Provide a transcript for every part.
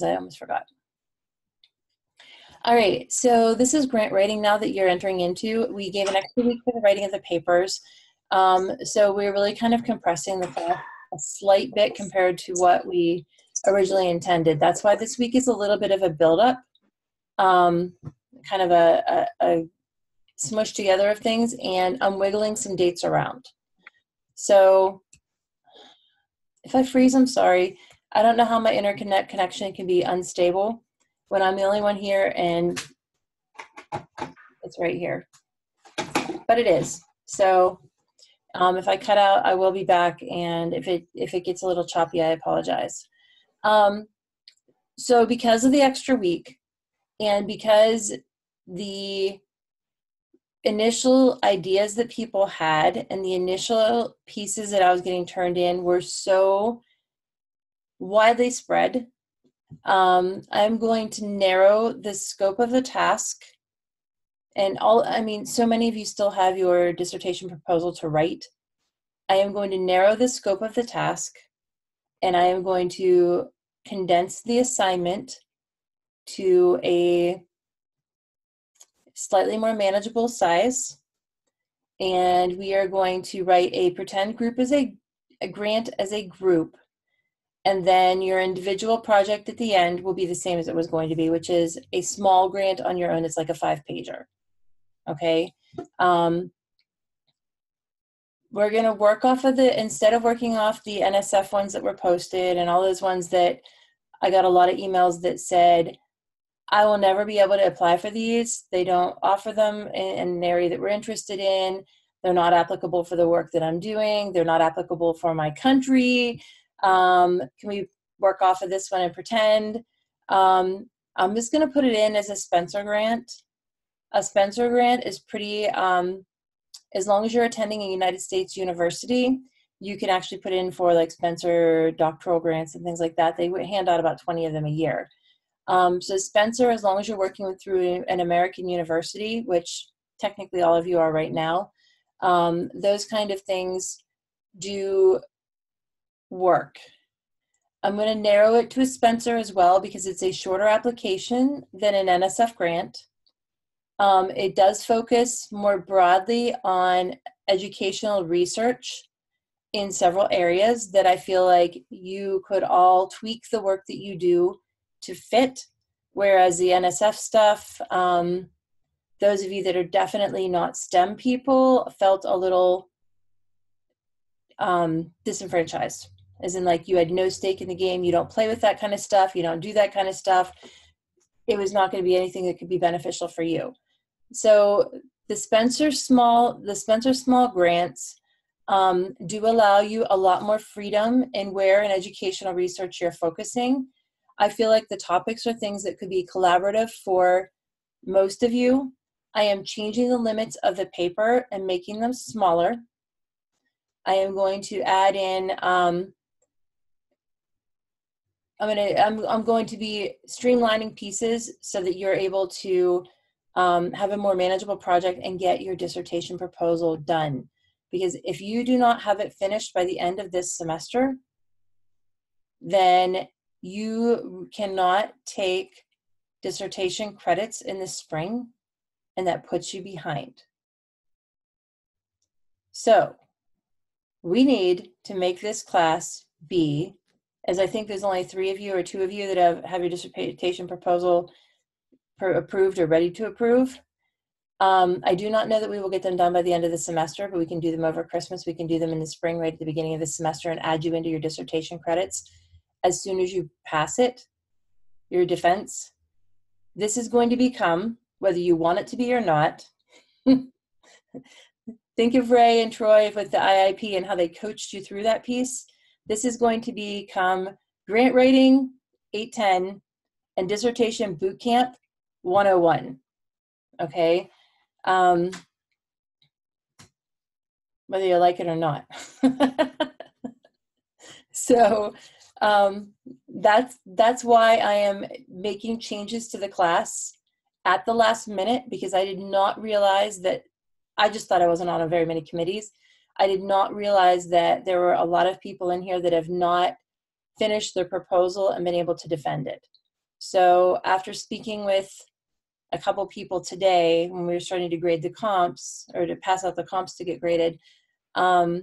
because I almost forgot. All right, so this is grant writing now that you're entering into. We gave an extra week for the writing of the papers. So we're really kind of compressing the class a slight bit compared to what we originally intended. That's why this week is a little bit of a buildup, kind of a smush together of things, and I'm wiggling some dates around. So if I freeze, I'm sorry. I don't know how my internet connection can be unstable when I'm the only one here, and it's right here. But it is. So if I cut out, I will be back, and if it gets a little choppy, I apologize. So because of the extra week, and because the initial ideas that people had and the initial pieces that I was getting turned in were so widely spread, I'm going to narrow the scope of the task. And so many of you still have your dissertation proposal to write. I am going to narrow the scope of the task, and I am going to condense the assignment to a slightly more manageable size. And we are going to write a pretend group as a grant as a group. And then your individual project at the end will be the same as it was going to be, which is a small grant on your own. It's like a 5-pager. Okay. We're going to work off of instead of working off the NSF ones that were posted and all those ones that I got a lot of emails that said, I will never be able to apply for these. They don't offer them in an area that we're interested in. They're not applicable for the work that I'm doing. They're not applicable for my country. Can we work off of this one and pretend? I'm just going to put it in as a Spencer grant. A Spencer grant is pretty, as long as you're attending a United States university, you can actually put in for like Spencer doctoral grants and things like that. They would hand out about 20 of them a year. So Spencer, as long as you're working through an American university, which technically all of you are right now, those kind of things do work. I'm going to narrow it to a Spencer as well because it's a shorter application than an NSF grant. It does focus more broadly on educational research in several areas that I feel like you could all tweak the work that you do to fit, whereas the NSF stuff, those of you that are definitely not STEM people felt a little disenfranchised, as in like you had no stake in the game, you don't play with that kind of stuff, you don't do that kind of stuff. It was not going to be anything that could be beneficial for you. So the Spencer Small grants do allow you a lot more freedom in where in educational research you're focusing. I feel like the topics are things that could be collaborative for most of you. I am changing the limits of the paper and making them smaller. I am going to add in, I'm going to be streamlining pieces so that you're able to have a more manageable project and get your dissertation proposal done. Because if you do not have it finished by the end of this semester, then you cannot take dissertation credits in the spring, and that puts you behind. So we need to make this class be, as I think there's only 3 of you or 2 of you that have your dissertation proposal approved or ready to approve. I do not know that we will get them done by the end of the semester, but we can do them over Christmas. We can do them in the spring right at the beginning of the semester and add you into your dissertation credits as soon as you pass it, your defense. This is going to become, whether you want it to be or not, think of Ray and Troy with the IIP and how they coached you through that piece. This is going to become grant writing 810 and dissertation boot camp 101. Okay? Whether you like it or not. So that's why I am making changes to the class at the last minute, because I did not realize that, I just thought I wasn't on very many committees. I did not realize that there were a lot of people in here that have not finished their proposal and been able to defend it. So after speaking with a couple people today when we were starting to grade the comps or to pass out the comps to get graded, I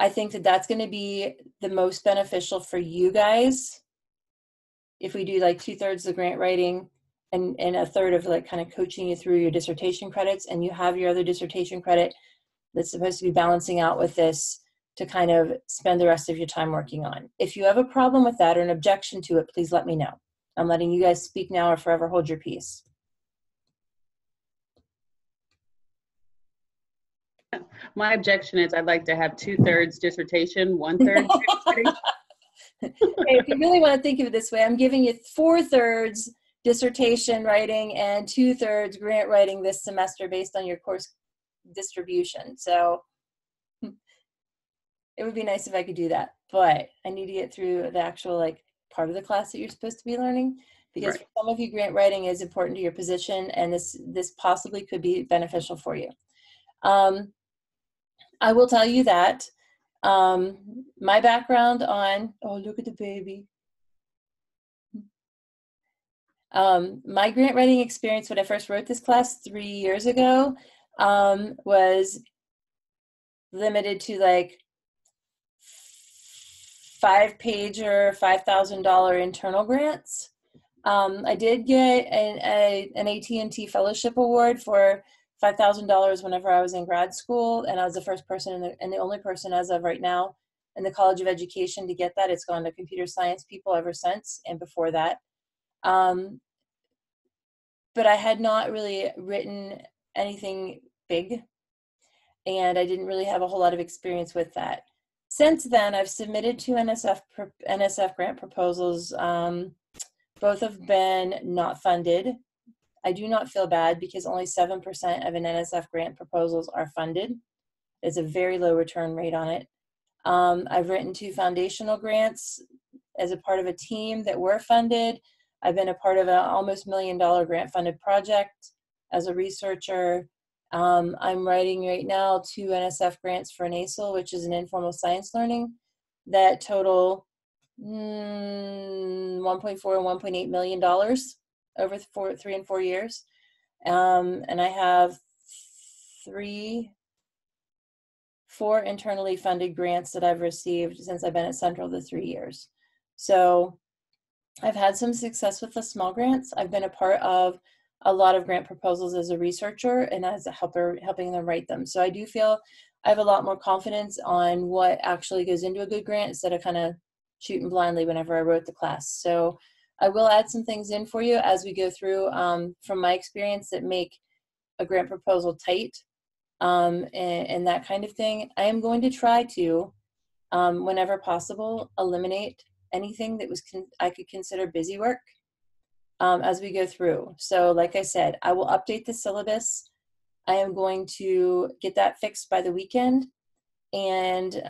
think that that's going to be the most beneficial for you guys if we do like 2/3 the grant writing and a third of like kind of coaching you through your dissertation credits, and you have your other dissertation credit that's supposed to be balancing out with this to kind of spend the rest of your time working on. If you have a problem with that or an objection to it, please let me know. I'm letting you guys speak now or forever hold your peace. My objection is I'd like to have 2/3 dissertation, 1/3 dissertation. Okay, if you really want to think of it this way, I'm giving you 4/3 dissertation writing and 2/3 grant writing this semester based on your course distribution. So it would be nice if I could do that, but I need to get through the actual like part of the class that you're supposed to be learning, because for some of you grant writing is important to your position, and this possibly could be beneficial for you. I will tell you that my background on, oh, look at the baby. My grant writing experience when I first wrote this class 3 years ago was limited to like 5-pager, $5,000 internal grants. I did get an AT&T fellowship award for $5,000 whenever I was in grad school, and I was the first person and the only person as of right now in the College of Education to get that. It's gone to computer science people ever since, and before that. But I had not really written anything big, and I didn't really have a whole lot of experience with that. Since then, I've submitted 2 NSF grant proposals. Both have been not funded. I do not feel bad because only 7% of an NSF grant proposals are funded. It's a very low return rate on it. I've written 2 foundational grants as a part of a team that were funded. I've been a part of an almost $1 million grant funded project as a researcher. I'm writing right now 2 NSF grants for NACL, which is an informal science learning, that total $1.4 and $1.8 million over 3 and 4 years. And I have 4 internally funded grants that I've received since I've been at Central the 3 years. So I've had some success with the small grants. I've been a part of a lot of grant proposals as a researcher and as a helper, helping them write them. So I do feel I have a lot more confidence on what actually goes into a good grant instead of kind of shooting blindly whenever I wrote the class. So I will add some things in for you as we go through from my experience that make a grant proposal tight and that kind of thing. I am going to try to, whenever possible, eliminate anything that I could consider busy work as we go through. So like I said, I will update the syllabus. I am going to get that fixed by the weekend and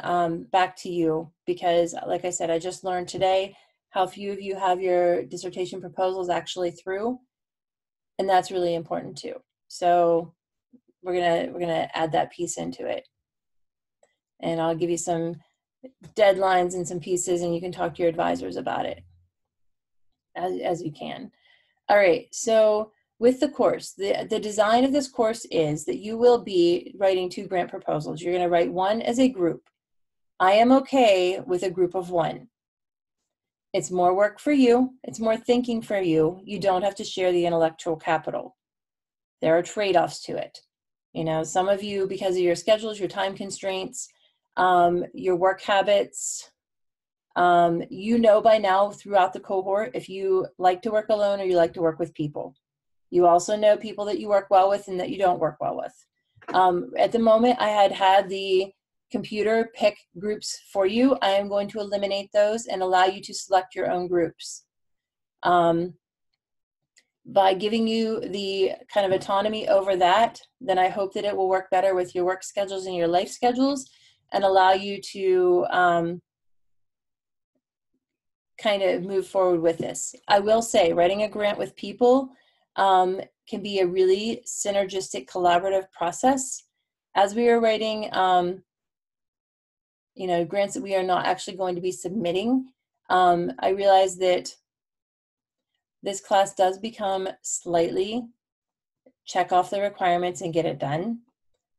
back to you, because like I said, I just learned today how few of you have your dissertation proposals actually through, and that's really important too. So we're gonna add that piece into it, and I'll give you some deadlines and some pieces, and you can talk to your advisors about it as you can. All right, so with the course, the design of this course is that you will be writing 2 grant proposals. You're going to write one as a group. I am okay with a group of 1. It's more work for you. It's more thinking for you. You don't have to share the intellectual capital. There are trade-offs to it. You know, some of you, because of your schedules, your time constraints, your work habits, you know by now throughout the cohort if you like to work alone or you like to work with people. You also know people that you work well with and that you don't work well with. At the moment, I had the computer pick groups for you. I am going to eliminate those and allow you to select your own groups. By giving you the kind of autonomy over that, then I hope that it will work better with your work schedules and your life schedules and allow you to kind of move forward with this. I will say writing a grant with people can be a really synergistic collaborative process. As we are writing, you know, grants that we are not actually going to be submitting, I realize that this class does become slightly check off the requirements and get it done,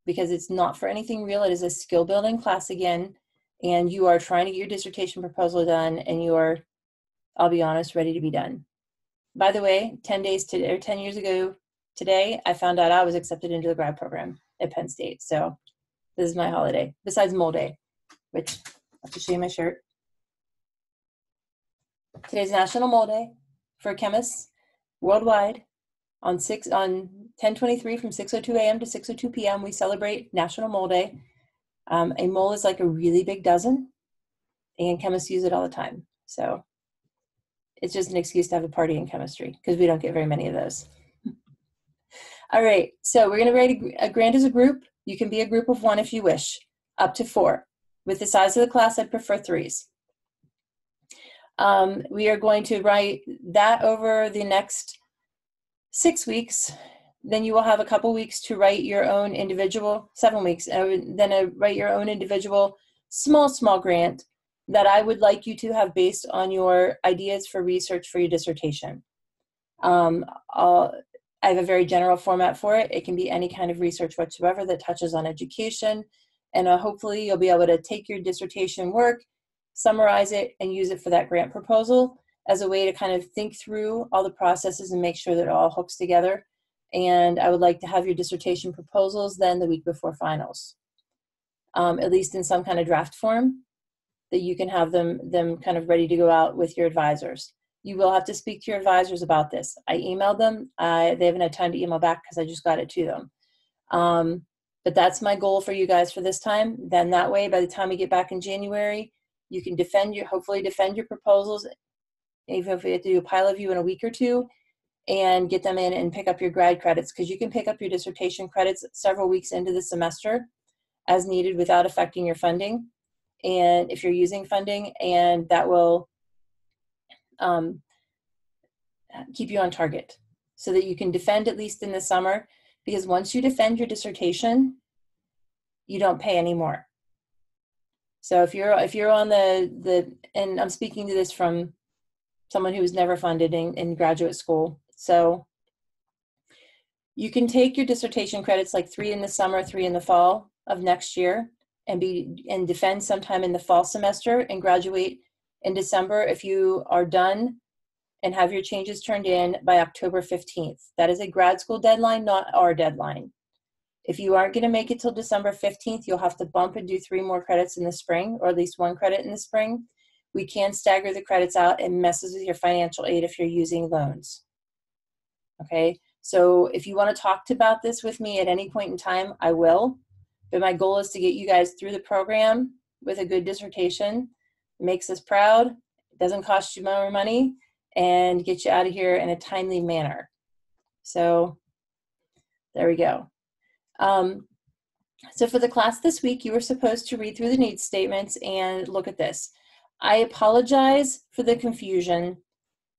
because it's not for anything real. It is a skill building class again, and you are trying to get your dissertation proposal done, and you are, I'll be honest, ready to be done. By the way, 10 years ago today, I found out I was accepted into the grad program at Penn State. So this is my holiday, besides Mole Day, which I have to show you my shirt. Today's National Mole Day for chemists worldwide. On 10/23 from 6:02 a.m. to 6:02 p.m. we celebrate National Mole Day. A mole is like a really big dozen, and chemists use it all the time. So it's just an excuse to have a party in chemistry, because we don't get very many of those. All right, so we're going to write a grant as a group. You can be a group of 1 if you wish, up to 4. With the size of the class, I'd prefer 3s. We are going to write that over the next 6 weeks. Then you will have a couple weeks to write your own individual, 7 weeks, then write your own individual small grant that I would like you to have based on your ideas for research for your dissertation. I have a very general format for it. It can be any kind of research whatsoever that touches on education, and hopefully you'll be able to take your dissertation work, summarize it, and use it for that grant proposal as a way to kind of think through all the processes and make sure that it all hooks together. And I would like to have your dissertation proposals then the week before finals, at least in some kind of draft form, that you can have them kind of ready to go out with your advisors. You will have to speak to your advisors about this. I emailed them. They haven't had time to email back because I just got it to them. But that's my goal for you guys for this time. Then that way, by the time we get back in January, you can hopefully defend your proposals, even if we have to do a pilot review in a week or 2, and get them in and pick up your grad credits, because you can pick up your dissertation credits several weeks into the semester as needed without affecting your funding. And if you're using funding, and that will keep you on target so that you can defend at least in the summer, because once you defend your dissertation, you don't pay anymore. So if you're on the and I'm speaking to this from someone who was never funded in graduate school. So you can take your dissertation credits, like 3 in the summer, 3 in the fall of next year, and defend sometime in the fall semester and graduate in December if you are done and have your changes turned in by October 15th. That is a grad school deadline, not our deadline. If you aren't going to make it till December 15th, you'll have to bump and do 3 more credits in the spring, or at least 1 credit in the spring. We can stagger the credits out. It messes with your financial aid if you're using loans. Okay, so if you want to talk about this with me at any point in time, I will. But my goal is to get you guys through the program with a good dissertation. It makes us proud. It doesn't cost you more money, and get you out of here in a timely manner. So there we go. So for the class this week, you were supposed to read through the needs statements and look at this. I apologize for the confusion.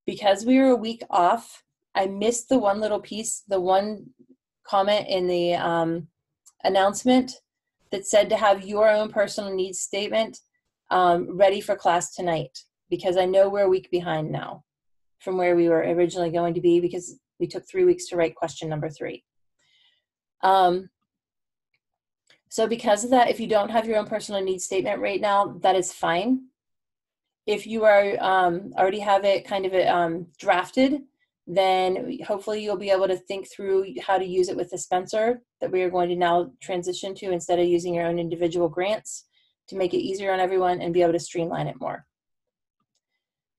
Because we were a week off, I missed the one little piece, the one comment in the announcement that said to have your own personal needs statement ready for class tonight, because I know we're a week behind now from where we were originally going to be, because we took 3 weeks to write question number 3. So because of that, if you don't have your own personal needs statement right now, that is fine. If you are already have it kind of drafted, then hopefully you'll be able to think through how to use it with the Spencer that we are going to now transition to, instead of using your own individual grants, to make it easier on everyone and be able to streamline it more.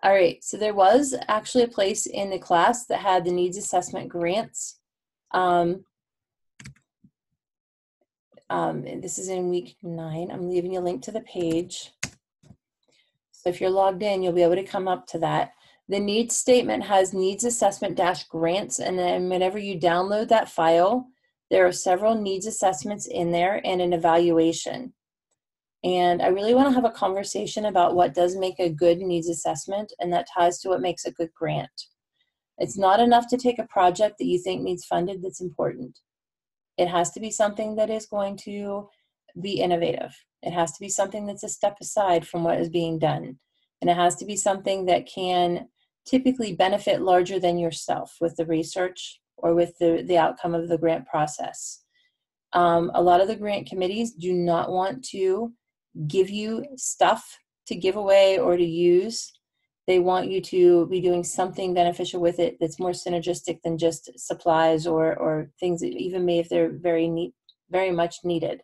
All right, so there was actually a place in the class that had the needs assessment grants. This is in week 9. I'm leaving you a link to the page. So if you're logged in, you'll be able to come up to that. The needs statement has needs assessment grants, and then whenever you download that file, there are several needs assessments in there and an evaluation. And I really want to have a conversation about what does make a good needs assessment, and that ties to what makes a good grant. It's not enough to take a project that you think needs funded that's important. It has to be something that is going to be innovative. It has to be something that's a step aside from what is being done. And it has to be something that can typically benefit larger than yourself with the research or with the outcome of the grant process. A lot of the grant committees do not want to give you stuff to give away or to use. They want you to be doing something beneficial with it that's more synergistic than just supplies or things that even if they're very much needed.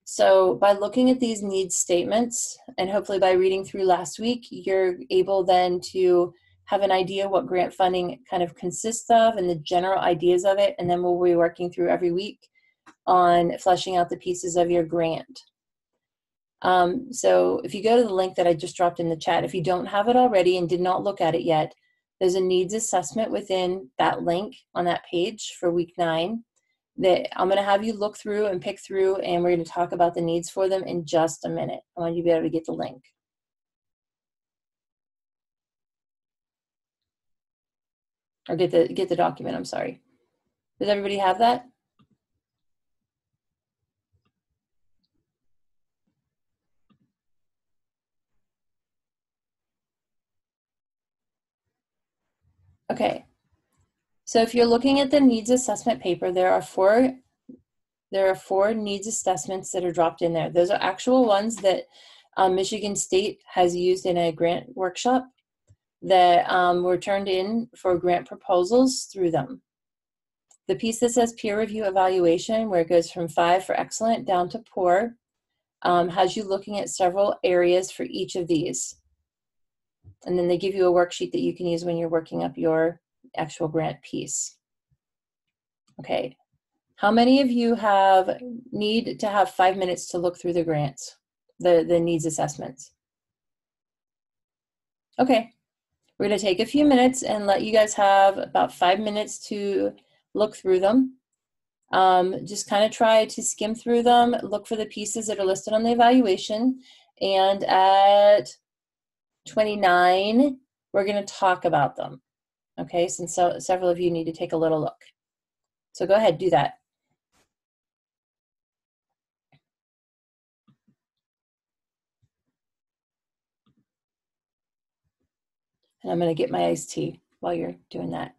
So by looking at these needs statements, and hopefully by reading through last week, you're able then to have an idea what grant funding kind of consists of and the general ideas of it, and then we'll be working through every week on fleshing out the pieces of your grant. So if you go to the link that I just dropped in the chat, if you don't have it already and did not look at it yet, there's a needs assessment within that link on that page for week 9 that I'm going to have you look through and pick through, and we're going to talk about the needs for them in just a minute. I want you to be able to get the link. Or get the document, I'm sorry. Does everybody have that? Okay. So if you're looking at the needs assessment paper, there are four needs assessments that are dropped in there. Those are actual ones that Michigan State has used in a grant workshop that were turned in for grant proposals through them. The piece that says peer review evaluation, where it goes from 5 for excellent down to poor, has you looking at several areas for each of these. And then they give you a worksheet that you can use when you're working up your actual grant piece. Okay. How many of you need to have 5 minutes to look through the grants, the needs assessments? Okay. We're going to take a few minutes and let you guys have about 5 minutes to look through them. Just kind of try to skim through them, look for the pieces that are listed on the evaluation, and at 29, we're going to talk about them. Okay, since several of you need to take a little look. So go ahead, do that. And I'm going to get my iced tea while you're doing that.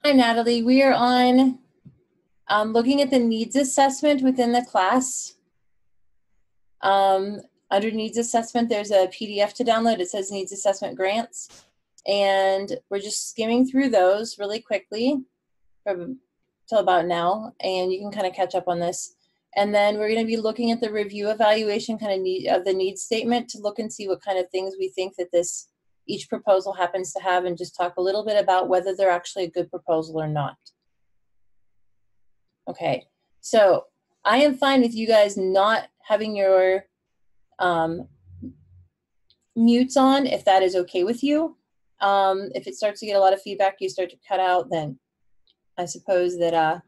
Hi, Natalie. We are on looking at the needs assessment within the class. Under needs assessment, there's a PDF to download. It says needs assessment grants. And we're just skimming through those really quickly from till about now. And you can kind of catch up on this. And then we're going to be looking at the review evaluation kind of the needs statement to look and see what kind of things we think that each proposal happens to have, and just talk a little bit about whether they're actually a good proposal or not. Okay, so I am fine with you guys not having your mutes on, if that is okay with you. If it starts to get a lot of feedback, you start to cut out, then I suppose that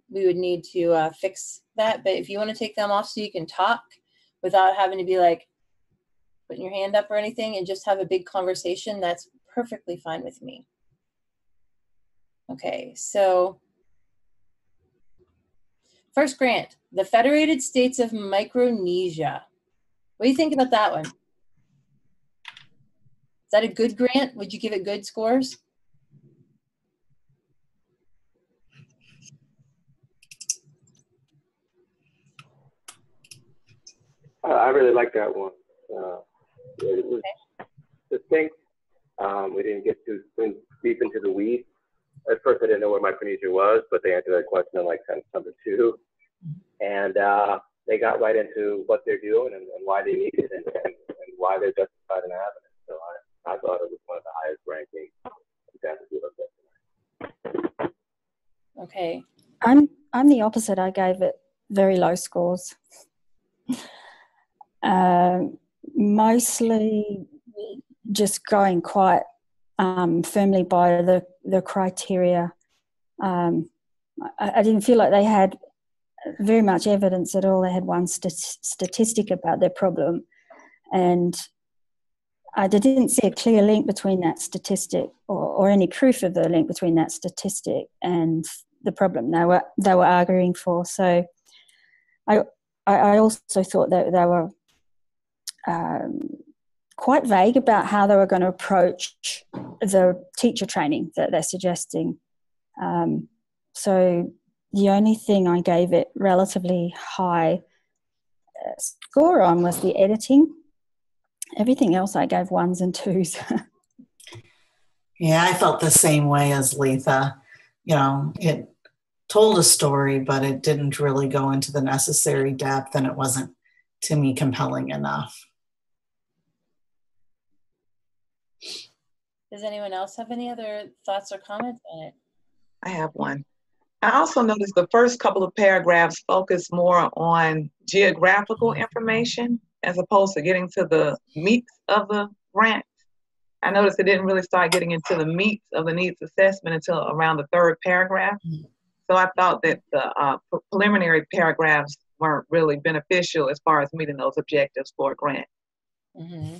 we would need to fix that. But if you want to take them off so you can talk without having to be like putting your hand up or anything and just have a big conversation, that's perfectly fine with me. Okay, so first grant, the Federated States of Micronesia. What do you think about that one? Is that a good grant? Would you give it good scores? I really like that one. It was distinct. We didn't get too deep into the weeds. At first, I didn't know where Micronesia was, but they answered that question in like sentence number 2. And they got right into what they're doing and why they need it and why they're justified in having it. So I thought it was one of the highest ranking examples we looked at tonight. Okay. I'm the opposite. I gave it very low scores. Mostly just going quite firmly by the criteria. I didn't feel like they had very much evidence at all. They had one statistic about their problem, and I didn't see a clear link between that statistic or any proof of the link between that statistic and the problem they were arguing for. So I also thought that they were quite vague about how they were going to approach the teacher training that they're suggesting. So the only thing I gave it relatively high score on was the editing. Everything else I gave 1s and 2s. Yeah, I felt the same way as Letha. You know, it told a story, but it didn't really go into the necessary depth, and it wasn't, to me, compelling enough. Does anyone else have any other thoughts or comments on it? I have one. I also noticed the first couple of paragraphs focus more on geographical information as opposed to getting to the meat of the grant. I noticed it didn't really start getting into the meat of the needs assessment until around the 3rd paragraph. So I thought that the preliminary paragraphs weren't really beneficial as far as meeting those objectives for a grant. Mm-hmm.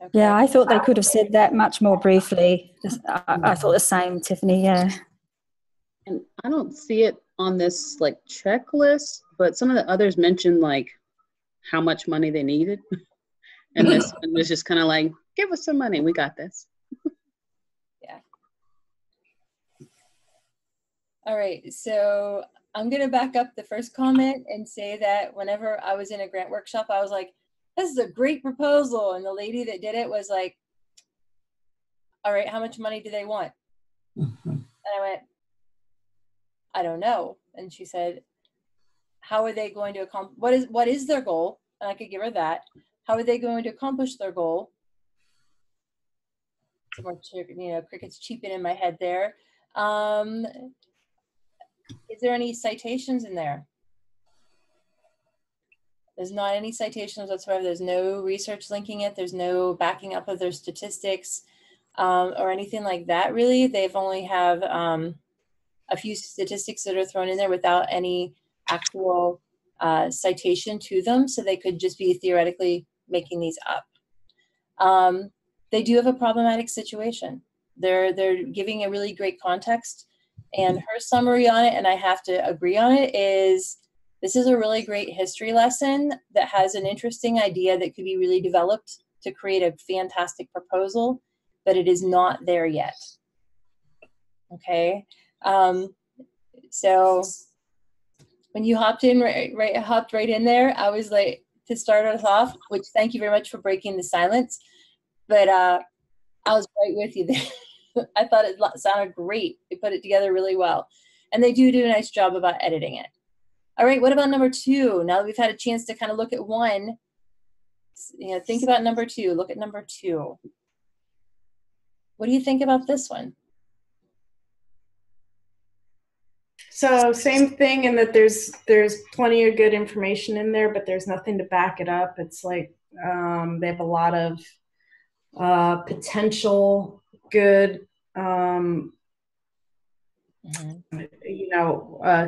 Okay. Yeah, I thought they could have said that much more briefly. I thought the same, Tiffany, yeah. And I don't see it on this like checklist, but some of the others mentioned like how much money they needed. And this one was just kind of like, give us some money, we got this. Yeah. All right, so I'm gonna back up the first comment and say that whenever I was in a grant workshop, I was like, this is a great proposal. And the lady that did it was like, all right, how much money do they want? Mm-hmm. And I went, I don't know. And she said, how are they going to accomplish, what is their goal? And I could give her that. How are they going to accomplish their goal? Some more, crickets cheeping in my head there. Is there any citations in there? There's not any citations whatsoever. There's no research linking it. There's no backing up of their statistics or anything like that, really. They've only have a few statistics that are thrown in there without any actual citation to them. So they could just be theoretically making these up. They do have a problematic situation. They're giving a really great context. And her summary on it, and I have to agree on it, is this is a really great history lesson that has an interesting idea that could be really developed to create a fantastic proposal, but it is not there yet. Okay. So when you hopped in, hopped right in there, I was like, to start us off, which thank you very much for breaking the silence, but I was right with you there. I thought it sounded great. They put it together really well. And they do a nice job about editing it. All right, what about number 2? Now that we've had a chance to kind of look at one, think about number 2. Look at number 2. What do you think about this one? So same thing in that there's plenty of good information in there, but there's nothing to back it up. It's like they have a lot of potential good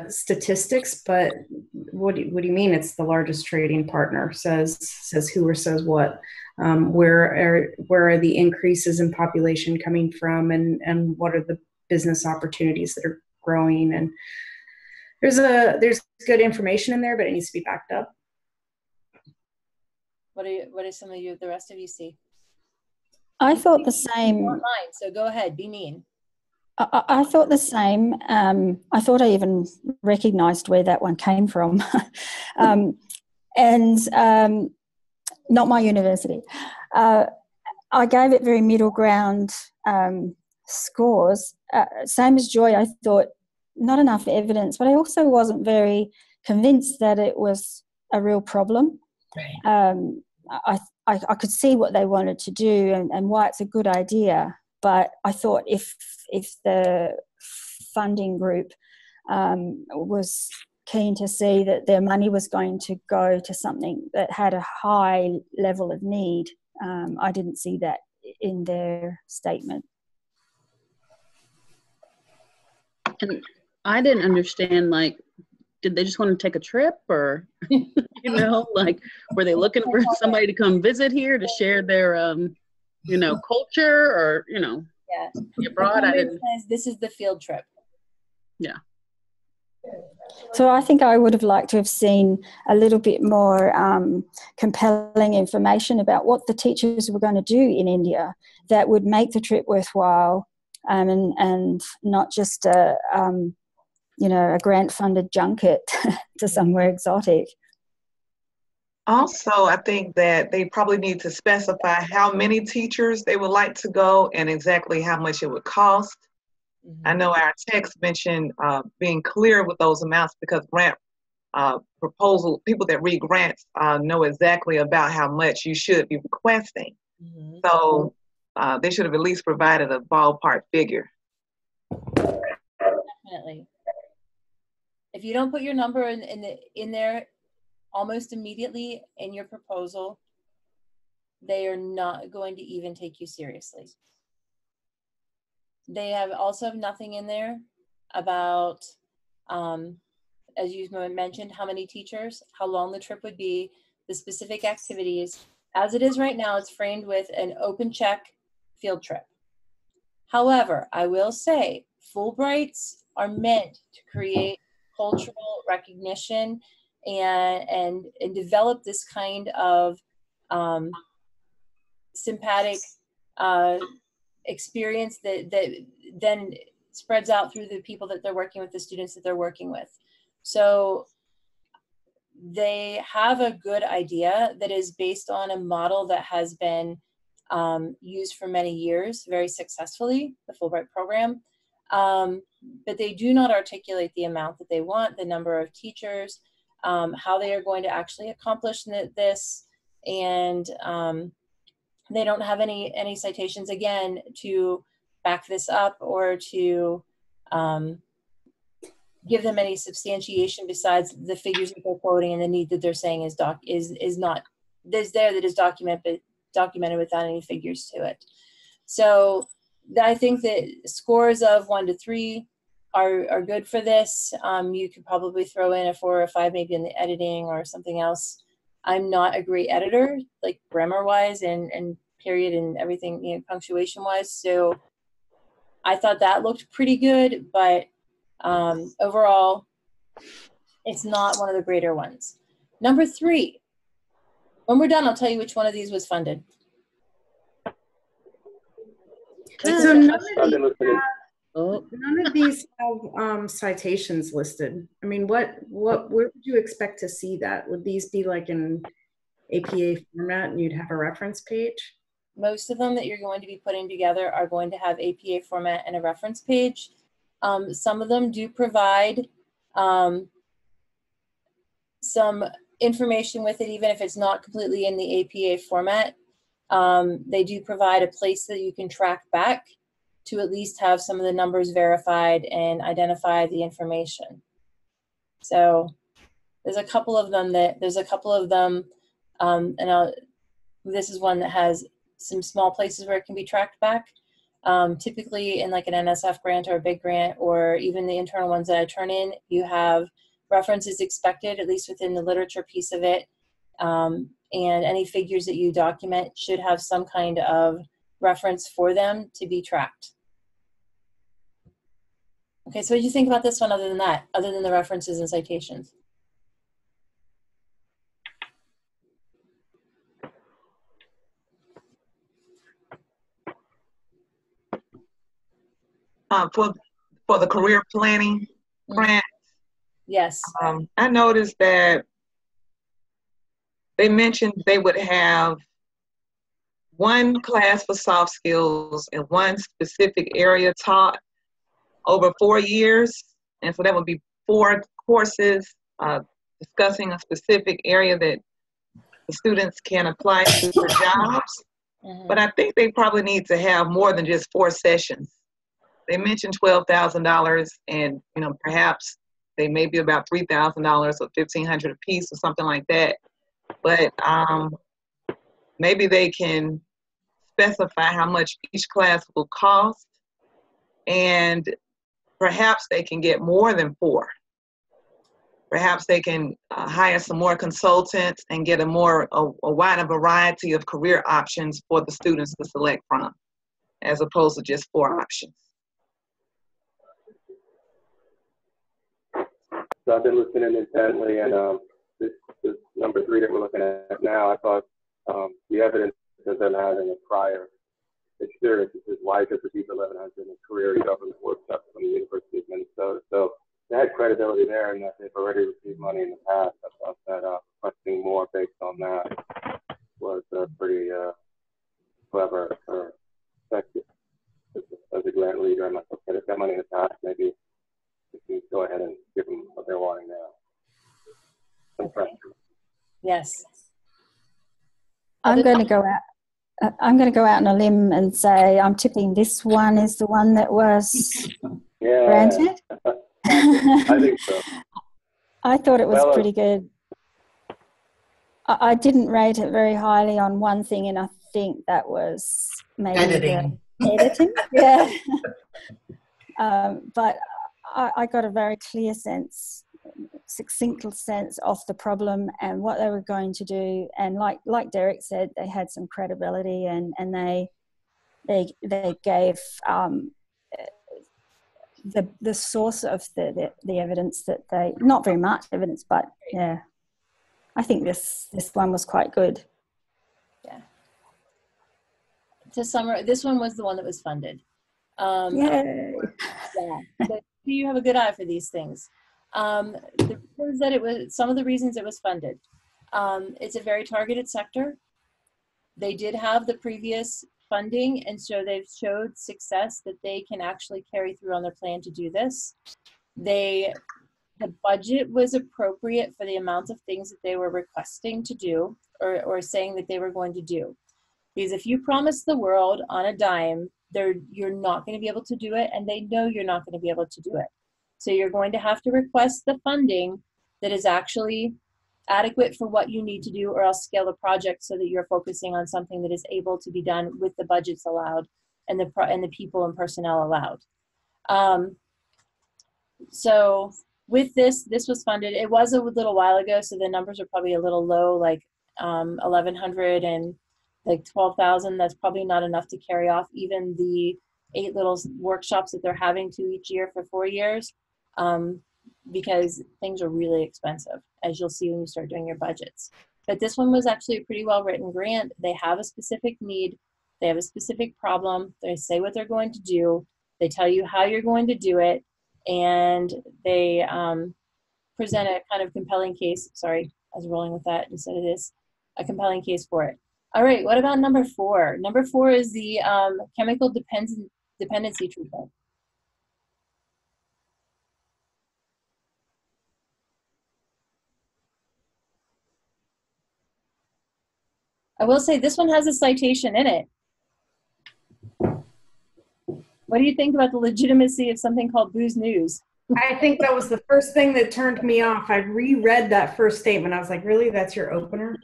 statistics, but what do you mean it's the largest trading partner? Says who or says what? Where are the increases in population coming from, and what are the business opportunities that are growing? And there's good information in there, but it needs to be backed up. What are some of the rest of you see? I thought the same. So go ahead, be mean. I thought the same. I thought I even recognized where that one came from. And not my university. I gave it very middle ground scores. Same as Joy, I thought not enough evidence, but I also wasn't very convinced that it was a real problem. Right. I could see what they wanted to do and why it's a good idea, but I thought if the funding group was keen to see that their money was going to go to something that had a high level of need, I didn't see that in their statement. And I didn't understand, like, did they just want to take a trip, or, like, were they looking for somebody to come visit here to share their, culture, or, yeah. be abroad? I didn't. This is the field trip. Yeah. So I think I would have liked to have seen a little bit more compelling information about what the teachers were going to do in India that would make the trip worthwhile, and not just a grant-funded junket to somewhere exotic. Also, I think that they probably need to specify how many teachers they would like to go and exactly how much it would cost. Mm-hmm. I know our text mentioned being clear with those amounts, because grant people that read grants know exactly about how much you should be requesting. Mm-hmm. So they should have at least provided a ballpark figure. Definitely. If you don't put your number in there almost immediately in your proposal, they are not going to even take you seriously. They also have nothing in there about, as you mentioned, how many teachers, how long the trip would be, the specific activities. As it is right now, it's framed with an open check field trip. However, I will say Fulbrights are meant to create cultural recognition and develop this kind of sympathetic experience that then spreads out through the people that they're working with, the students that they're working with. So they have a good idea that is based on a model that has been used for many years very successfully, the Fulbright program. But they do not articulate the amount that they want, the number of teachers, how they are going to actually accomplish this, and they don't have any citations, again, to back this up or to give them any substantiation besides the figures that they're quoting and the need that they're saying is not that is documented without any figures to it. So I think that scores of 1 to 3 are good for this. You could probably throw in a 4 or 5 maybe in the editing or something else. I'm not a great editor, like grammar-wise and period and everything, punctuation-wise. So I thought that looked pretty good, but overall, it's not one of the greater ones. Number 3. When we're done, I'll tell you which one of these was funded. So none of these Oh, None of these have citations listed. I mean, where would you expect to see that? Would these be like in APA format and you'd have a reference page? Most of them that you're going to be putting together are going to have APA format and a reference page. Some of them do provide some information with it, even if it's not completely in the APA format. They do provide a place that you can track back to at least have some of the numbers verified and identify the information. So there's a couple of them this is one that has some small places where it can be tracked back. Typically in like an NSF grant or a big grant, or even the internal ones that I turn in, you have references expected, at least within the literature piece of it. And any figures that you document should have some kind of reference for them to be tracked. Okay, so what did you think about this one other than that, other than the references and citations? For the career planning grant, Yes. I noticed that they mentioned they would have one class for soft skills and one specific area taught over 4 years. And so that would be 4 courses discussing a specific area that the students can apply to for jobs. But I think they probably need to have more than just 4 sessions. They mentioned $12,000, and perhaps they may be about $3,000 or $1,500 a piece or something like that. But maybe they can specify how much each class will cost, and perhaps they can get more than 4. Perhaps they can hire some more consultants and get a wider variety of career options for the students to select from, as opposed to just 4 options. So I've been listening intently, and this number 3 that we're looking at now, I thought the evidence of them having a prior experience is wiser for people 1100 in career government workshops from the University of Minnesota. So they had credibility there, and that they've already received money in the past. I thought that requesting more based on that was pretty clever or effective. As a grant leader, I'm like, okay, they've got money in the past, maybe we can go ahead and give them what they're wanting now. Some pressure. Yes. I'm going to go out. I'm going to go out on a limb and say I'm tipping this one is the one that was granted. I think so. I thought it was pretty good. I didn't rate it very highly on one thing, and I think that was maybe Editing. Editing, yeah. But I got a very clear sense, succinct sense of the problem and what they were going to do. And like Derek said, they had some credibility, and they gave the source of the evidence that they, not very much evidence, but yeah, I think this one was quite good. Yeah. To summarize, this one was the one that was funded. Yay. Yeah. So you have a good eye for these things. The reasons that it was, some of the reasons it was funded. It's a very targeted sector. They did have the previous funding, and so they've showed success that they can actually carry through on their plan to do this. The budget was appropriate for the amount of things that they were requesting to do, or saying that they were going to do. Because if you promise the world on a dime, you're not going to be able to do it, and they know you're not going to be able to do it. So you're going to have to request the funding that is actually adequate for what you need to do, or else scale the project so that you're focusing on something that is able to be done with the budgets allowed and the people and personnel allowed. So with this was funded. It was a little while ago, so the numbers are probably a little low, like 1,100 and like 12,000. That's probably not enough to carry off even the 8 little workshops that they're having to each year for 4 years, because things are really expensive, as you'll see when you start doing your budgets. But this one was actually a pretty well written grant. They have a specific need. They have a specific problem. They say what they're going to do. They tell you how you're going to do it, and they present a kind of compelling case. Sorry, I was rolling with that instead of this. A compelling case for it. All right, what about number 4? Number 4 is the chemical dependency treatment. I will say this one has a citation in it. What do you think about the legitimacy of something called Booze News? I think that was the first thing that turned me off. I reread that first statement. I was like, really? That's your opener?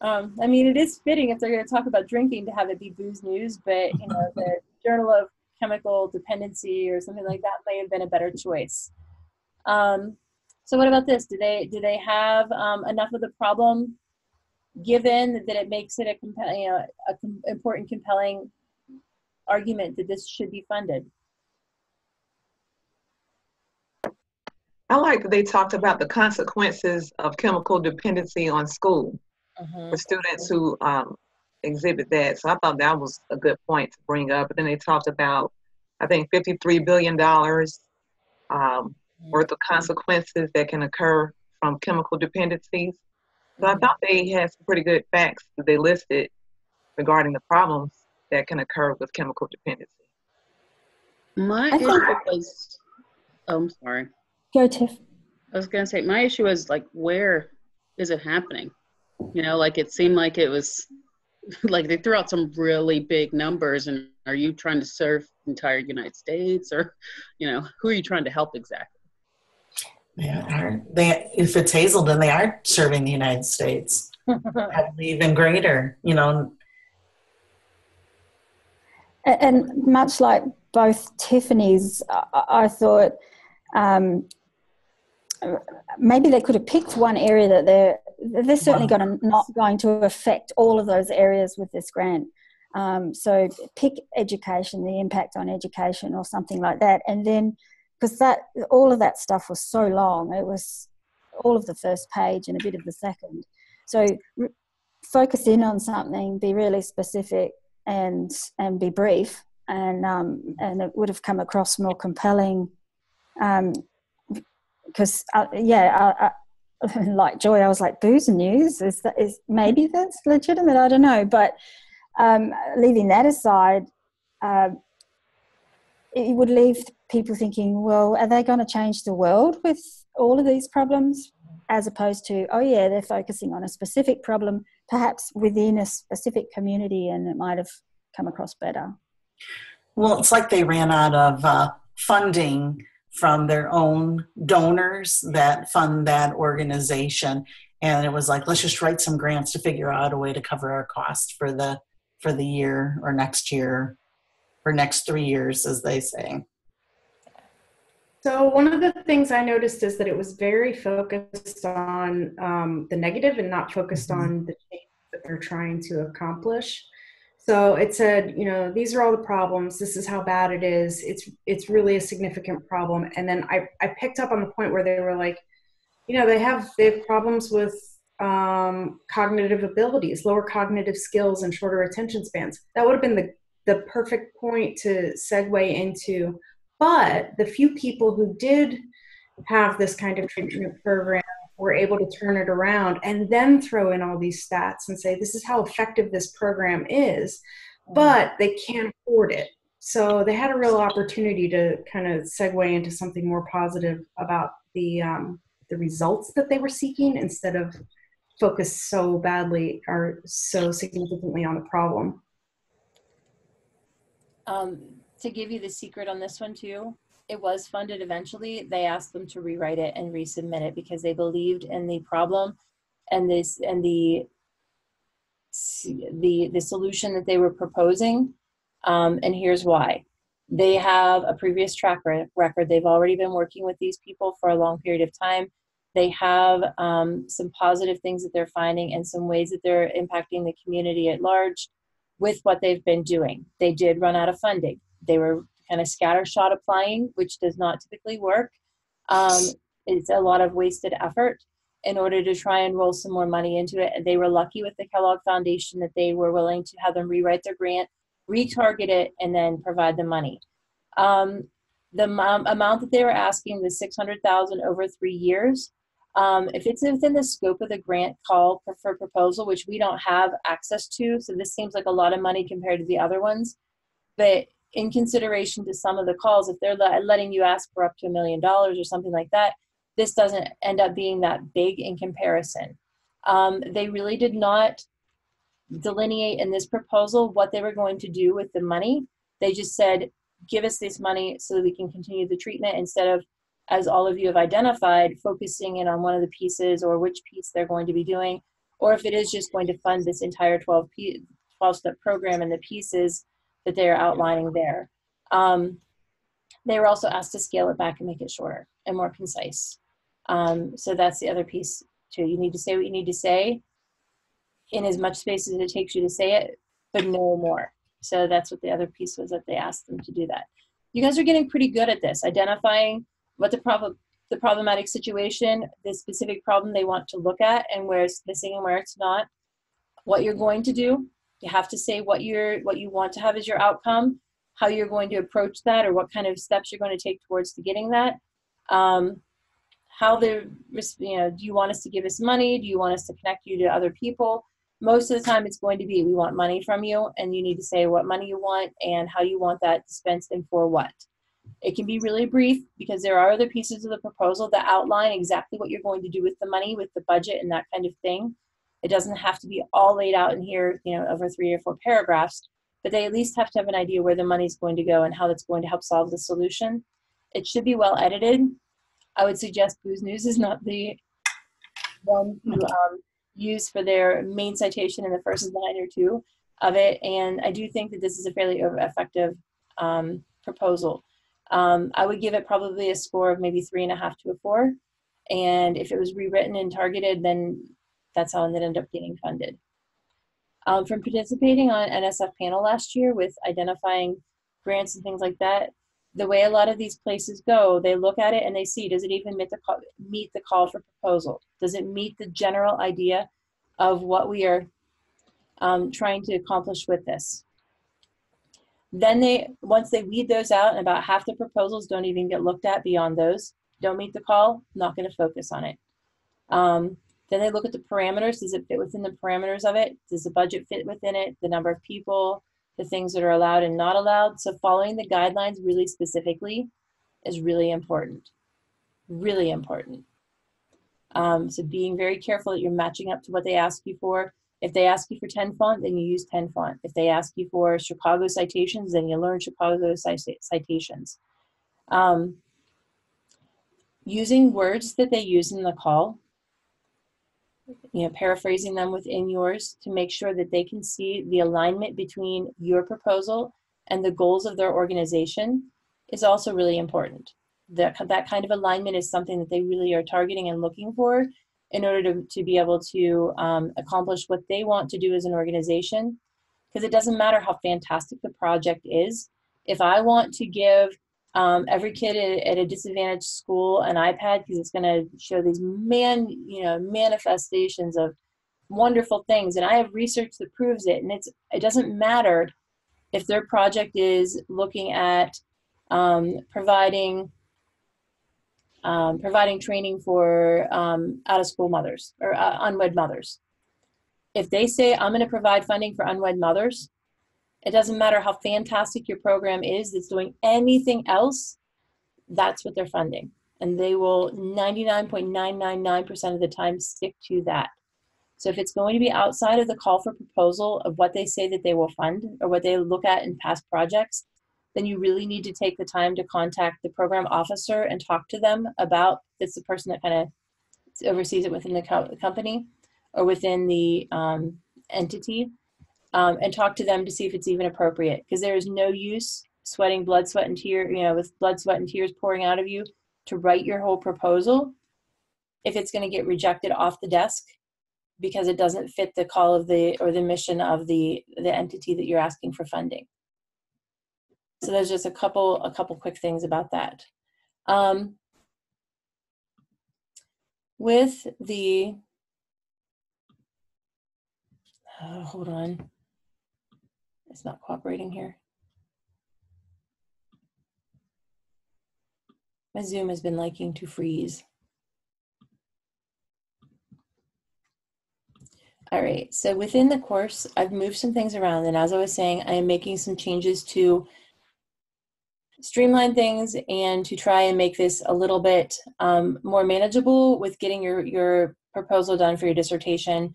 I mean, it is fitting if they're going to talk about drinking to have it be Booze News, but you know, the Journal of Chemical Dependency or something like that may have been a better choice. So what about this? Do they have enough of the problem given that it makes it important, compelling argument that this should be funded? I like that they talked about the consequences of chemical dependency on school for students who exhibit that. So I thought that was a good point to bring up. But then they talked about, I think, $53 billion worth of consequences that can occur from chemical dependencies. So I thought they had some pretty good facts that they listed regarding the problems that can occur with chemical dependency. My issue was, I'm sorry. Go, Tiff. I was going to say, my issue is like, where is it happening? You know, like it seemed like it was, like they threw out some really big numbers, and are you trying to serve the entire United States, or, you know, who are you trying to help exactly? If it's Hazelden, they are serving the United States. Probably even greater, you know. And much like both Tiffany's, I thought maybe they could have picked one area that they're certainly not going to affect all of those areas with this grant. So pick education, the impact on education or something like that. And then, because all of that stuff was so long, it was all of the first page and a bit of the second. So focus in on something, be really specific, and be brief, and it would have come across more compelling. Because like Joy, I was like, Booze News, is maybe that's legitimate? I don't know, but leaving that aside, it would leave people thinking, well, are they going to change the world with all of these problems? As opposed to, oh yeah, they're focusing on a specific problem, perhaps within a specific community, and it might have come across better. Well, it's like they ran out of funding from their own donors that fund that organization. And it was like, let's just write some grants to figure out a way to cover our costs for the year or next year or next 3 years, as they say. So one of the things I noticed is that it was very focused on the negative and not focused on the change that they're trying to accomplish. So it said, you know, these are all the problems. This is how bad it is. It's really a significant problem. And then I picked up on the point where they were like, you know, they have problems with cognitive abilities, lower cognitive skills, and shorter attention spans. That would have been the perfect point to segue into. But the few people who did have this kind of treatment program were able to turn it around and then throw in all these stats and say, this is how effective this program is, but they can't afford it. So they had a real opportunity to kind of segue into something more positive about the results that they were seeking, instead of focus so badly or so significantly on the problem. To give you the secret on this one too, it was funded eventually. They asked them to rewrite it and resubmit it because they believed in the problem and the solution that they were proposing. And here's why. They have a previous track record. They've already been working with these people for a long period of time. They have some positive things that they're finding and some ways that they're impacting the community at large with what they've been doing. They did run out of funding. They were kind of scattershot applying, which does not typically work. It's a lot of wasted effort in order to try and roll some more money into it. They were lucky with the Kellogg Foundation that they were willing to have them rewrite their grant retarget it, and then provide the money. The amount that they were asking, the 600,000 over 3 years, if it's within the scope of the grant call for proposal, which we don't have access to, so this seems like a lot of money compared to the other ones, but in consideration to some of the calls, if they're letting you ask for up to $1 million or something like that, this doesn't end up being that big in comparison. They really did not delineate in this proposal what they were going to do with the money. They just said, give us this money so that we can continue the treatment, instead of, as all of you have identified, focusing in on one of the pieces or which piece they're going to be doing, or if it is just going to fund this entire 12-step program and the pieces that they are outlining there. They were also asked to scale it back and make it shorter and more concise. So that's the other piece too. You need to say what you need to say in as much space as it takes you to say it, but no more. So that's what the other piece was, that they asked them to do that. You guys are getting pretty good at this, identifying what the problematic situation, the specific problem they want to look at, and where it's missing and where it's not. What you're going to do, you have to say what you want to have as your outcome, how you're going to approach that, or what kind of steps you're going to take towards to getting that. How do you want us to give us money? Do you want us to connect you to other people? Most of the time it's going to be, we want money from you, and you need to say what money you want and how you want that dispensed and for what. It can be really brief, because there are other pieces of the proposal that outline exactly what you're going to do with the money, with the budget and that kind of thing. It doesn't have to be all laid out in here, over 3 or 4 paragraphs, but they at least have to have an idea where the money's going to go and how that's going to help solve the solution. It should be well edited. I would suggest Booz News is not the one to use for their main citation in the first line or two of it. And I do think that this is a fairly effective proposal. I would give it probably a score of maybe 3.5 to a 4. And if it was rewritten and targeted, then that's how it ended up getting funded. From participating on NSF panel last year with identifying grants and things like that, the way a lot of these places go, they look at it and they see, does it even meet the call for proposal? Does it meet the general idea of what we are trying to accomplish with this? Then once they weed those out, and about half the proposals don't even get looked at beyond those, don't meet the call, not going to focus on it. Then they look at the parameters. Does it fit within the parameters of it? Does the budget fit within it? The number of people, the things that are allowed and not allowed. So following the guidelines really specifically is really important, really important. So being very careful that you're matching up to what they ask you for. If they ask you for 10 font, then you use 10 font. If they ask you for Chicago citations, then you learn Chicago citations. Using words that they use in the call, paraphrasing them within yours to make sure that they can see the alignment between your proposal and the goals of their organization is also really important. That kind of alignment is something that they really are targeting and looking for in order to be able to accomplish what they want to do as an organization. Because it doesn't matter how fantastic the project is. If I want to give every kid at a disadvantaged school an iPad because it's going to show these manifestations of wonderful things, and I have research that proves it, and it doesn't matter if their project is looking at providing training for out-of-school mothers or unwed mothers. If they say, I'm going to provide funding for unwed mothers, it doesn't matter how fantastic your program is that's doing anything else, that's what they're funding. And they will 99.999% of the time stick to that. So if it's going to be outside of the call for proposal of what they say that they will fund or what they look at in past projects, then you really need to take the time to contact the program officer and talk to them about, it's the person that kind of oversees it within the company or within the entity, and talk to them to see if it's even appropriate. Because there is no use sweating blood, sweat, and tears, with blood, sweat, and tears pouring out of you to write your whole proposal if it's going to get rejected off the desk because it doesn't fit the call of the mission of the entity that you're asking for funding. So there's just a couple quick things about that. With the, hold on. It's not cooperating here. My Zoom has been liking to freeze. All right, so within the course, I've moved some things around, and as I was saying, I am making some changes to streamline things and to try and make this a little bit more manageable with getting your proposal done for your dissertation,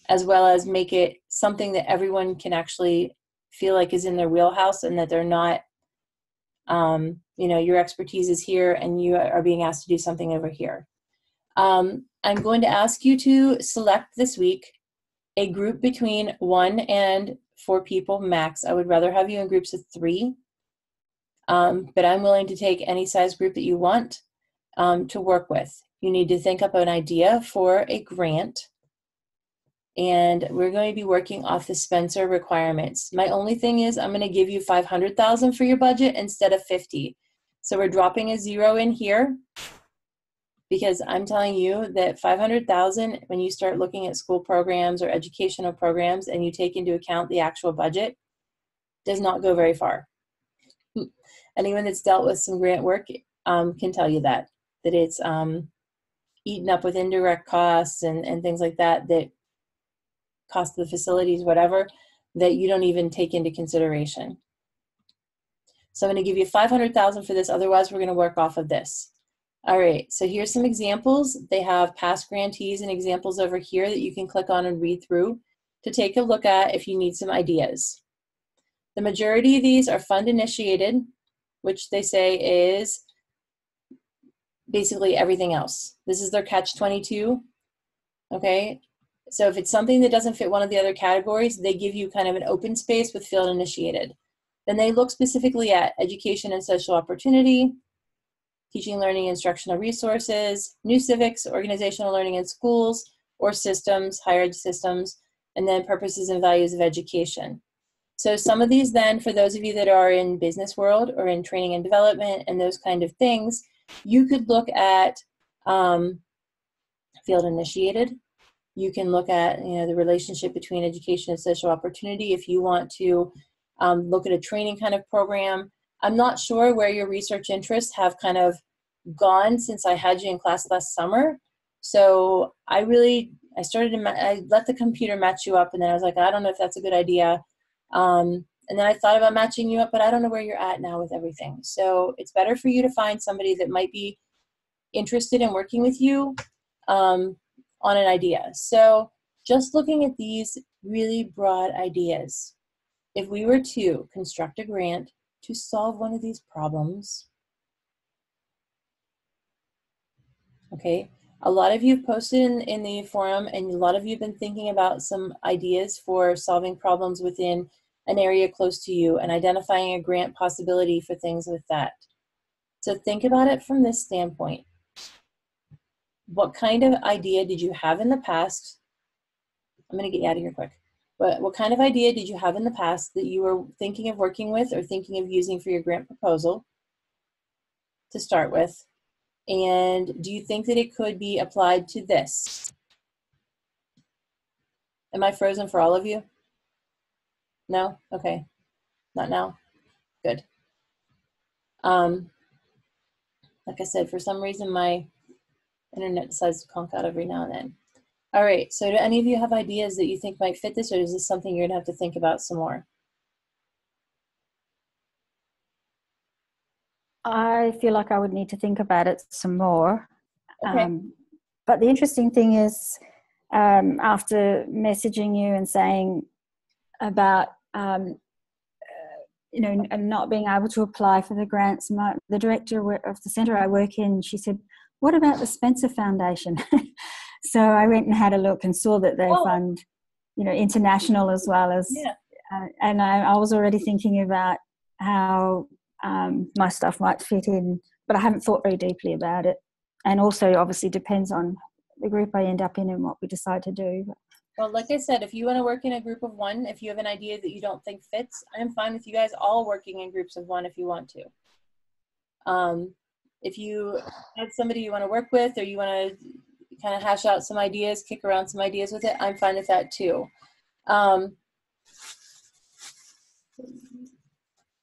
as well as make it something that everyone can actually feel like is in their wheelhouse, and that they're not, you know, your expertise is here and you are being asked to do something over here. I'm going to ask you to select this week a group between 1 and 4 people max. I would rather have you in groups of 3, but I'm willing to take any size group that you want to work with. You need to think up an idea for a grant, and we're going to be working off the Spencer requirements. My only thing is I'm going to give you $500,000 for your budget instead of 50. So we're dropping a 0 in here, because I'm telling you that $500,000, when you start looking at school programs or educational programs and you take into account the actual budget, does not go very far. Anyone that's dealt with some grant work can tell you that it's eaten up with indirect costs and things like that, that cost of the facilities, whatever, that you don't even take into consideration. So I'm going to give you $500,000 for this. Otherwise, we're going to work off of this. All right, so here's some examples. They have past grantees and examples over here that you can click on and read through to take a look at if you need some ideas. The majority of these are fund initiated, which they say is basically everything else. This is their catch-22, okay? So if it's something that doesn't fit one of the other categories, they give you kind of an open space with field initiated. Then they look specifically at education and social opportunity, teaching, learning, instructional resources, new civics, organizational learning in schools or systems, higher ed systems, and then purposes and values of education. So some of these then, for those of you that are in business world or in training and development and those kind of things, you could look at field initiated. You can look at, you know, the relationship between education and social opportunity if you want to look at a training kind of program. I'm not sure where your research interests have kind of gone since I had you in class last summer. So I let the computer match you up, and then I was like, I don't know if that's a good idea. And then I thought about matching you up, but I don't know where you're at now with everything. So it's better for you to find somebody that might be interested in working with you on an idea. So just looking at these really broad ideas, if we were to construct a grant to solve one of these problems, okay, a lot of you have posted in the forum, and a lot of you have been thinking about some ideas for solving problems within an area close to you and identifying a grant possibility for things with that. So think about it from this standpoint. What kind of idea did you have in the past? I'm going to get you out of here quick. But what kind of idea did you have in the past that you were thinking of working with or thinking of using for your grant proposal to start with? And do you think that it could be applied to this? Am I frozen for all of you? No? Okay. Not now? Good. Like I said, for some reason my internet decides to conk out every now and then. All right, so do any of you have ideas that you think might fit this, or is this something you're gonna have to think about some more? I feel like I would need to think about it some more. Okay. But the interesting thing is, after messaging you and saying about, you know, not being able to apply for the grants, the director of the centre I work in, she said, what about the Spencer Foundation? So I went and had a look and saw that they fund, you know, international as well as, and I was already thinking about how my stuff might fit in, but I haven't thought very deeply about it. And also obviously depends on the group I end up in and what we decide to do. Well, like I said, if you want to work in a group of 1, if you have an idea that you don't think fits, I'm fine with you guys all working in groups of 1 if you want to. If you have somebody you want to work with, or you want to kind of hash out some ideas, kick around some ideas with it, I'm fine with that too.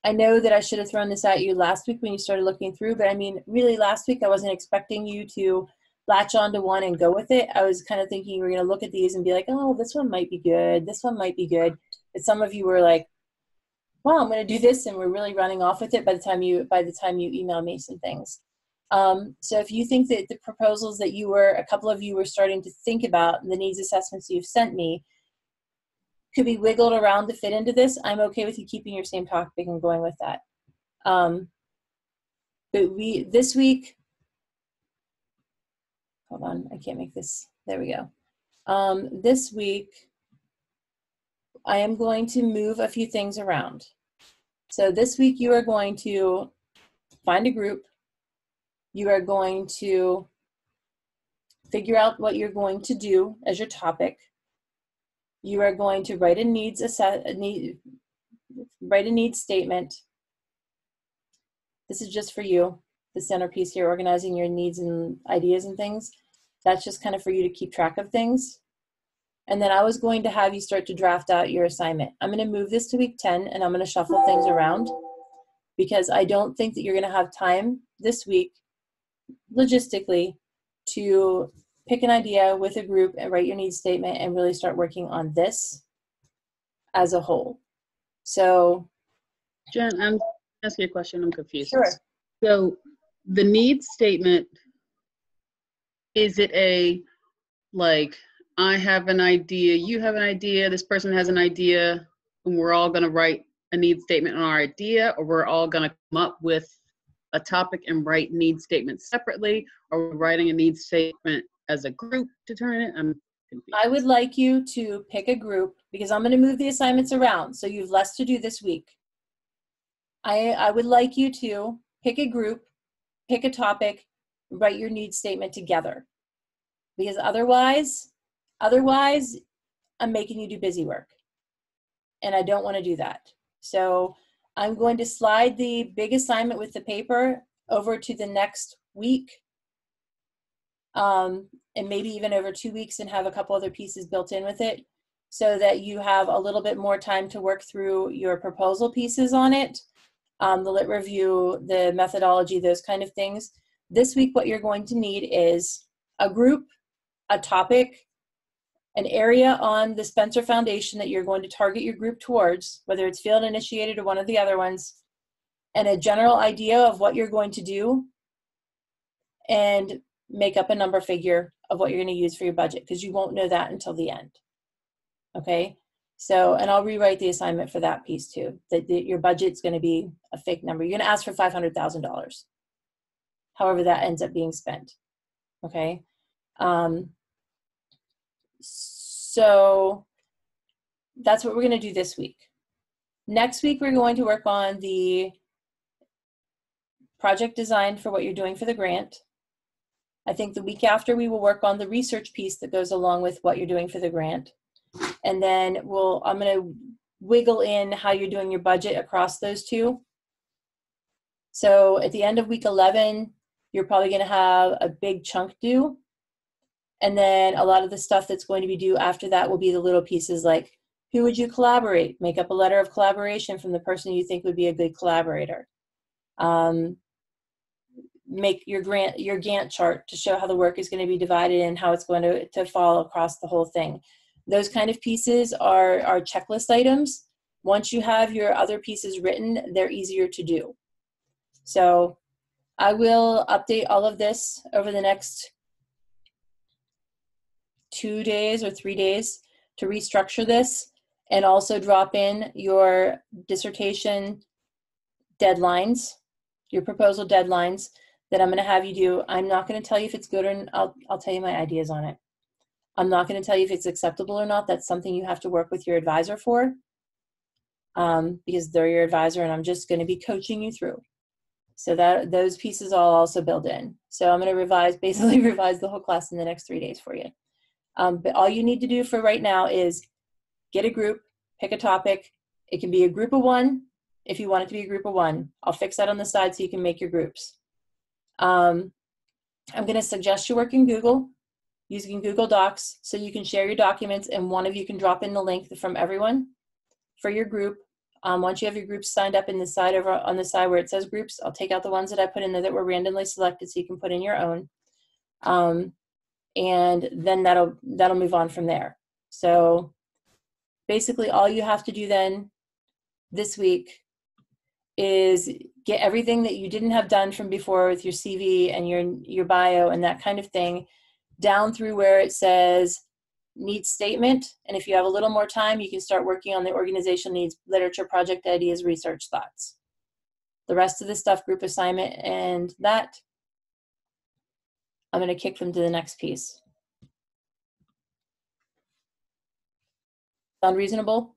I know that I should have thrown this at you last week when you started looking through, but I mean, really last week I wasn't expecting you to latch onto one and go with it. I was kind of thinking you were going to look at these and be like, oh, this one might be good. This one might be good. But some of you were like, well, I'm going to do this, and we're really running off with it by the time you email me some things. So if you think that the proposals that a couple of you were starting to think about, the needs assessments you've sent me, could be wiggled around to fit into this, I'm okay with you keeping your same topic and going with that. But this week, hold on, I can't make this, there we go. This week, I am going to move a few things around. So this week you are going to find a group. You are going to figure out what you're going to do as your topic. You are going to write a needs statement. This is just for you, the centerpiece here, organizing your needs and ideas and things. That's just kind of for you to keep track of things. And then I was going to have you start to draft out your assignment. I'm going to move this to week 10, and I'm going to shuffle things around because I don't think that you're going to have time this week, logistically, to pick an idea with a group and write your needs statement and really start working on this as a whole. So, Jen, I'm asking you a question. I'm confused. Sure. So the needs statement, is it a, like, I have an idea, you have an idea, this person has an idea, and we're all going to write a needs statement on our idea, or we're all going to come up with a topic and write needs statements separately, or we're writing a needs statement as a group to turn it? I'm confused. I would like you to pick a group because I'm going to move the assignments around, so you have less to do this week. I would like you to pick a group, pick a topic, write your needs statement together, because otherwise I'm making you do busy work, and I don't want to do that. So I'm going to slide the big assignment with the paper over to the next week, and maybe even over 2 weeks, and have a couple other pieces built in with it so that you have a little bit more time to work through your proposal pieces on it, the lit review, the methodology, those kind of things. This week, what you're going to need is a group, a topic, an area on the Spencer Foundation that you're going to target your group towards, whether it's field initiated or one of the other ones, and a general idea of what you're going to do, and make up a number figure of what you're going to use for your budget, because you won't know that until the end. Okay? So, and I'll rewrite the assignment for that piece too, that your budget's going to be a fake number. You're going to ask for $500,000, however that ends up being spent. Okay? So that's what we're going to do this week. Next week, we're going to work on the project design for what you're doing for the grant. I think the week after, we will work on the research piece that goes along with what you're doing for the grant. And then I'm going to wiggle in how you're doing your budget across those two. So at the end of week 11, you're probably going to have a big chunk due. And then a lot of the stuff that's going to be due after that will be the little pieces like, who would you collaborate? Make up a letter of collaboration from the person you think would be a good collaborator. Make your Gantt chart to show how the work is going to be divided and how it's going to fall across the whole thing. Those kind of pieces are checklist items. Once you have your other pieces written, they're easier to do. So I will update all of this over the next 2 days or 3 days to restructure this, and also drop in your dissertation deadlines, your proposal deadlines that I'm going to have you do. I'm not going to tell you if it's good, or I'll tell you my ideas on it. I'm not going to tell you if it's acceptable or not. That's something you have to work with your advisor for, because they're your advisor, and I'm just going to be coaching you through. So that those pieces I'll also build in. So I'm going to basically revise the whole class in the next 3 days for you. But all you need to do for right now is get a group, pick a topic. It can be a group of one if you want it to be a group of one. I'll fix that on the side so you can make your groups. I'm going to suggest you work in Google, using Google Docs, so you can share your documents and one of you can drop in the link from everyone for your group Once you have your groups signed up in the side over on the side where it says groups, I'll take out the ones that I put in there that were randomly selected so you can put in your own. And then that'll move on from there. So basically all you have to do then this week is get everything that you didn't have done from before with your CV and your bio and that kind of thing down through where it says needs statement. And if you have a little more time, you can start working on the organizational needs, literature, project ideas, research thoughts. The rest of the stuff, group assignment and that, I'm going to kick them to the next piece. Sound reasonable?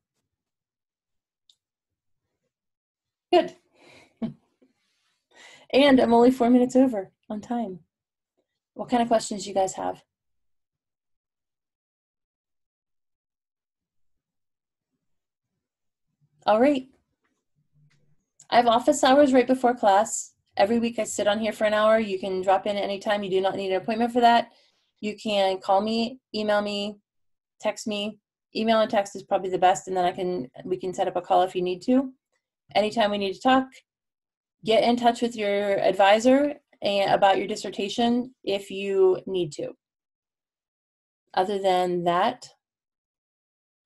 Good. And I'm only 4 minutes over on time. What kind of questions do you guys have? All right. I have office hours right before class. Every week I sit on here for an hour. You can drop in at any time. You do not need an appointment for that. You can call me, email me, text me. Email and text is probably the best, and then we can set up a call if you need to. Anytime we need to talk, get in touch with your advisor about your dissertation if you need to. Other than that,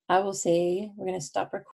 I will say we're going to stop recording.